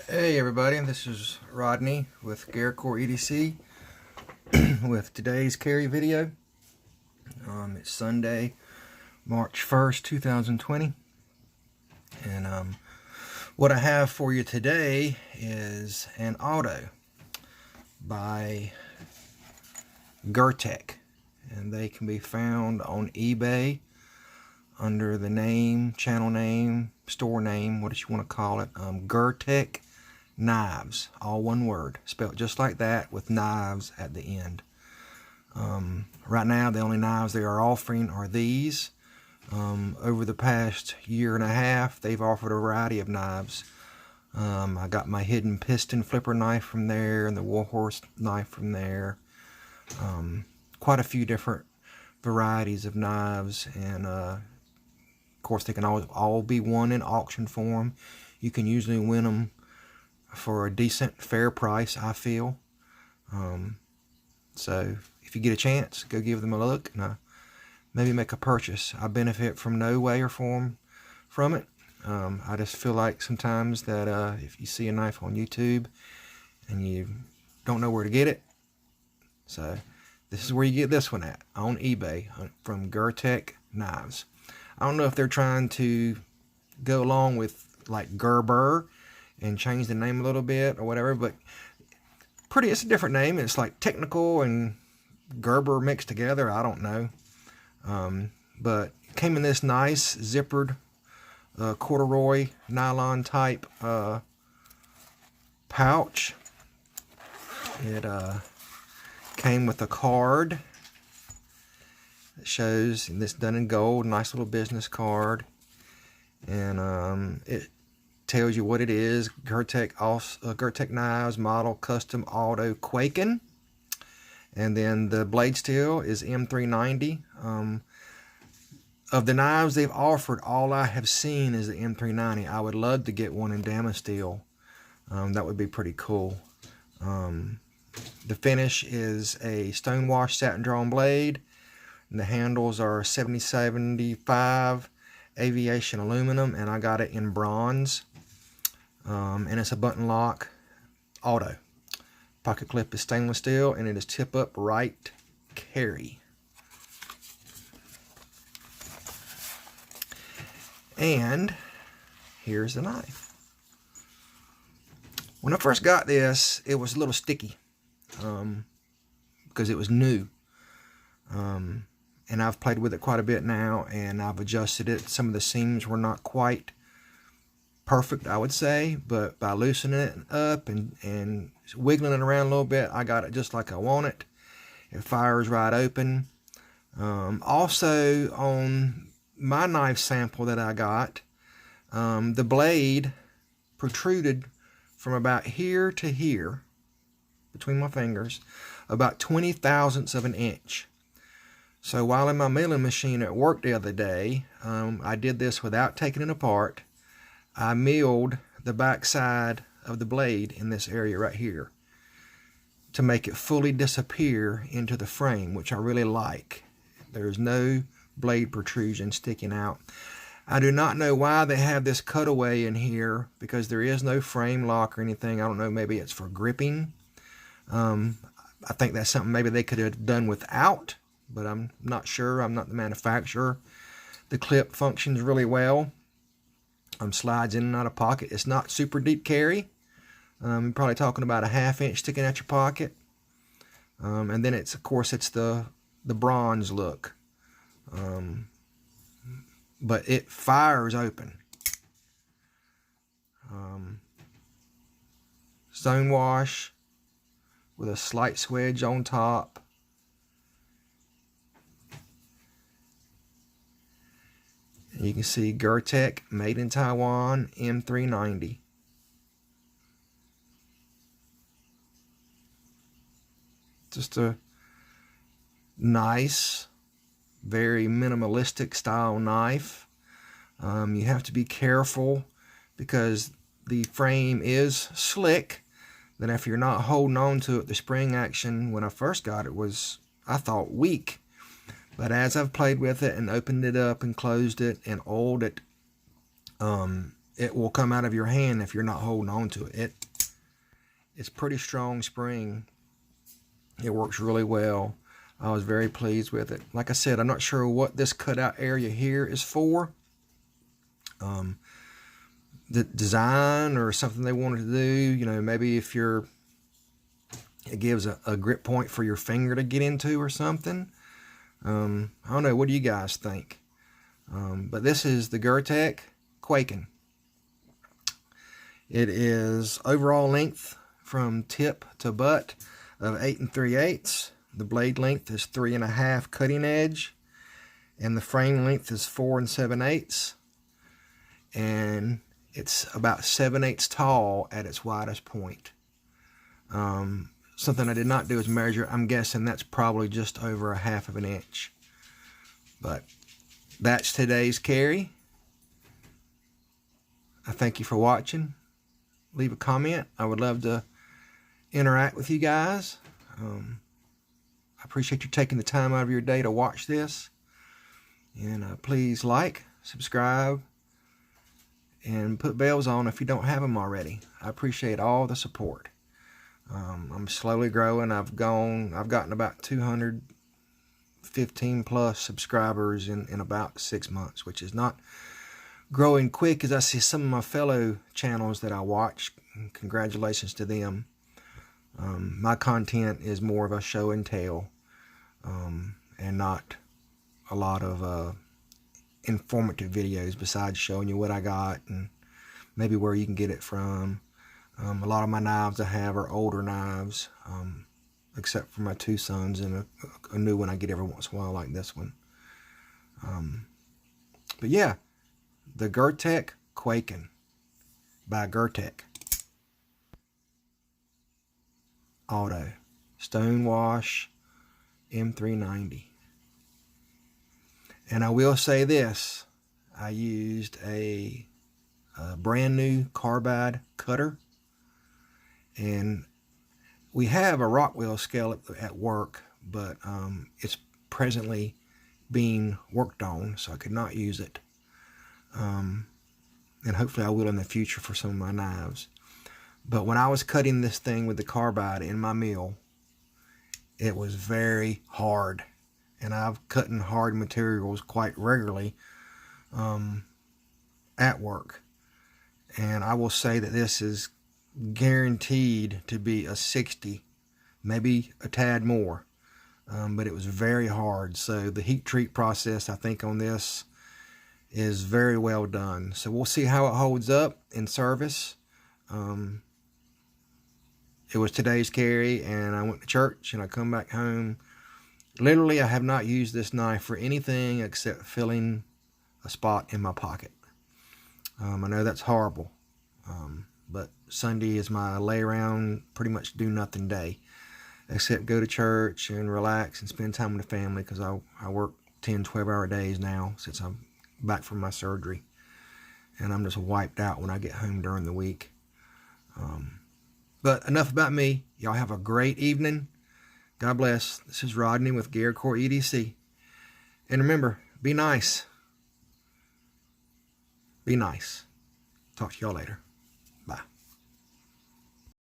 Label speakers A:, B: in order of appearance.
A: Hey everybody, this is Rodney with Gertect EDC with today's carry video. It's Sunday, March 1st, 2020, and what I have for you today is an auto by Gertect, and they can be found on eBay under the name, channel name, store name, what you want to call it, Gertect Knives, all one word, spelled just like that with knives at the end. Right now the only knives they are offering are these. Over the past year and a half they've offered a variety of knives. I got my hidden piston flipper knife from there and the warhorse knife from there. Quite a few different varieties of knives, and of course they can all be won in auction form. You can usually win them for a decent, fair price, I feel. So if you get a chance, go give them a look and maybe make a purchase. I benefit from no way or form from it. I just feel like sometimes that if you see a knife on YouTube and you don't know where to get it, so this is where you get this one at, on eBay, from Gertect Knives. I don't know if they're trying to go along with like Gerber and change the name a little bit or whatever, but it's a different name. It's like Technical and Gerber mixed together. I don't know. But it came in this nice zippered corduroy nylon type pouch. It came with a card that shows, and this done in gold, nice little business card, and it tells you what it is. Gertect Knives, model custom auto Kwaiken, and then the blade steel is M390. Of the knives they've offered, all I have seen is the M390. I would love to get one in Damascus steel. That would be pretty cool. The finish is a stonewash satin drawn blade, and the handles are 7075 aviation aluminum, and I got it in bronze. And it's a button lock auto. Pocket clip is stainless steel, and it is tip up right carry. And here's the knife. When I first got this, it was a little sticky because it was new. And I've played with it quite a bit now, and I've adjusted it. Some of the seams were not quite perfect, I would say, but by loosening it up and wiggling it around a little bit, I got it just like I want it. It fires right open. Also, on my knife sample that I got, the blade protruded from about here to here, between my fingers, about 20 thousandths of an inch. So while in my milling machine at work the other day, I did this without taking it apart. I milled the back side of the blade in this area right here to make it fully disappear into the frame, which I really like. There's no blade protrusion sticking out. I do not know why they have this cutaway in here, because there is no frame lock or anything. I don't know, maybe it's for gripping. I think that's something maybe they could have done without, but I'm not sure. I'm not the manufacturer. The clip functions really well. Slides in and out of pocket. It's not super deep carry. You're probably talking about a ½ inch sticking out your pocket. And then of course it's the bronze look. But it fires open. Stonewash with a slight swedge on top. You can see Gertect, made in Taiwan, M390. Just a nice, very minimalistic style knife. You have to be careful because the frame is slick. Then if you're not holding on to it, the spring action when I first got it was, I thought, weak. But as I've played with it and opened it up and closed it and oiled it, it will come out of your hand if you're not holding on to it. It's pretty strong spring. It works really well. I was very pleased with it. Like I said, I'm not sure what this cutout area here is for. The design or something they wanted to do, you know, maybe if you're, it gives a grip point for your finger to get into or something. I don't know. What do you guys think? But this is the Gertect Kwaiken. It is overall length from tip to butt of 8 3/8. The blade length is 3 1/2 cutting edge, and the frame length is 4 7/8. And it's about 7/8 tall at its widest point. Something I did not do is measure. I'm guessing that's probably just over 1/2 inch. But that's today's carry. I thank you for watching. Leave a comment. I would love to interact with you guys. I appreciate you taking the time out of your day to watch this. And please like, subscribe, and put bells on if you don't have them already. I appreciate all the support. I'm slowly growing. I've gotten about 215 plus subscribers in about 6 months, which is not growing quick as I see some of my fellow channels that I watch. Congratulations to them. My content is more of a show and tell, and not a lot of informative videos besides showing you what I got and maybe where you can get it from. A lot of my knives I have are older knives, except for my 2 sons and a new one I get every once in a while like this one. But yeah, the Gertect Kwaiken by Gertect. Auto. Stonewash M390. And I will say this, I used a brand new carbide cutter, and we have a Rockwell scale at work, but it's presently being worked on, so I could not use it. And hopefully I will in the future for some of my knives. But when I was cutting this thing with the carbide in my mill, it was very hard. And I've cutting hard materials quite regularly at work. And I will say that this is guaranteed to be a 60, maybe a tad more. But it was very hard. So the heat treat process, I think, on this is very well done. So we'll see how it holds up in service. It was today's carry, and I went to church and I come back home. Literally, I have not used this knife for anything except filling a spot in my pocket. I know that's horrible, but Sunday is my lay around, pretty much do nothing day, except go to church and relax and spend time with the family, because I work 10, 12-hour days now since I'm back from my surgery, and I'm just wiped out when I get home during the week. But enough about me. Y'all have a great evening. God bless. This is Rodney with Gertect EDC. And remember, be nice. Be nice. Talk to y'all later.